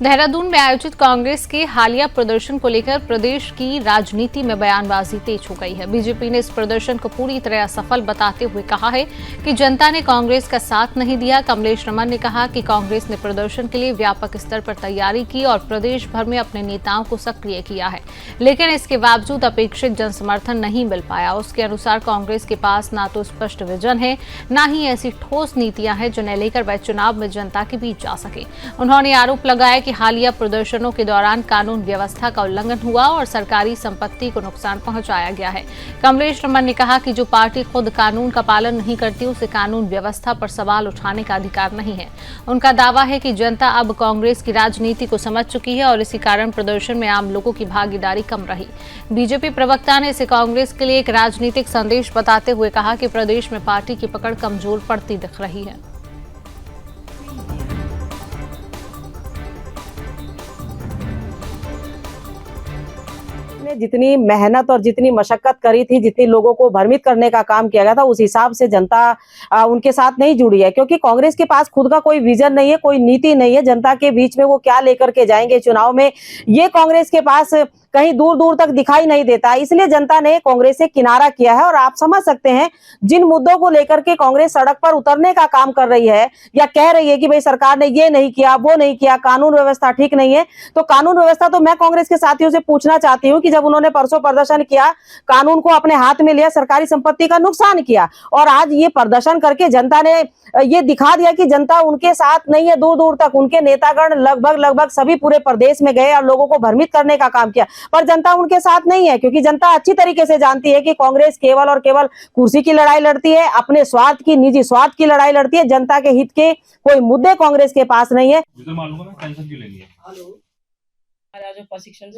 देहरादून में आयोजित कांग्रेस के हालिया प्रदर्शन को लेकर प्रदेश की राजनीति में बयानबाजी तेज हो गई है। बीजेपी ने इस प्रदर्शन को पूरी तरह असफल बताते हुए कहा है कि जनता ने कांग्रेस का साथ नहीं दिया। कमलेश रमन ने कहा कि कांग्रेस ने प्रदर्शन के लिए व्यापक स्तर पर तैयारी की और प्रदेश भर में अपने नेताओं को सक्रिय किया है, लेकिन इसके बावजूद अपेक्षित जनसमर्थन नहीं मिल पाया। उसके अनुसार कांग्रेस के पास न तो स्पष्ट विजन है, न ही ऐसी ठोस नीतियां हैं जिन्हें लेकर वह चुनाव में जनता के बीच जा सके। उन्होंने आरोप लगाया कि हालिया प्रदर्शनों के दौरान कानून व्यवस्था का उल्लंघन हुआ और सरकारी संपत्ति को नुकसान पहुंचाया गया है। कमलेश रमन ने कहा कि जो पार्टी खुद कानून का पालन नहीं करती, उसे कानून व्यवस्था पर सवाल उठाने का अधिकार नहीं है। उनका दावा है कि जनता अब कांग्रेस की राजनीति को समझ चुकी है और इसी कारण प्रदर्शन में आम लोगों की भागीदारी कम रही। बीजेपी प्रवक्ता ने इसे कांग्रेस के लिए एक राजनीतिक संदेश बताते हुए कहा कि प्रदेश में पार्टी की पकड़ कमजोर पड़ती दिख रही है। ने जितनी मेहनत और जितनी मशक्कत करी थी, जितनी लोगों को भ्रमित करने का काम किया गया था, उस हिसाब से जनता उनके साथ नहीं जुड़ी है, क्योंकि कांग्रेस के पास खुद का कोई विजन नहीं है, कोई नीति नहीं है। जनता के बीच में वो क्या लेकर के जाएंगे चुनाव में, ये कांग्रेस के पास कहीं दूर दूर तक दिखाई नहीं देता। इसलिए जनता ने कांग्रेस से किनारा किया है और आप समझ सकते हैं जिन मुद्दों को लेकर के कांग्रेस सड़क पर उतरने का काम कर रही है या कह रही है कि भाई सरकार ने ये नहीं किया, वो नहीं किया, कानून व्यवस्था ठीक नहीं है, तो कानून व्यवस्था तो मैं कांग्रेस के साथियों से पूछना चाहती हूँ कि जब उन्होंने परसों प्रदर्शन किया, कानून को अपने हाथ में लिया, सरकारी संपत्ति का नुकसान किया और आज ये प्रदर्शन करके जनता ने ये दिखा दिया कि जनता उनके साथ नहीं है। दूर दूर तक उनके नेतागण लगभग सभी पूरे प्रदेश में गए और लोगों को भ्रमित करने का काम किया, पर जनता उनके साथ नहीं है, क्योंकि जनता अच्छी तरीके से जानती है कि कांग्रेस केवल और केवल कुर्सी की लड़ाई लड़ती है, अपने स्वार्थ की, निजी स्वार्थ की लड़ाई लड़ती है। जनता के हित के कोई मुद्दे कांग्रेस के पास नहीं है। टेंशन क्यों लेनी है? आज प्रशिक्षण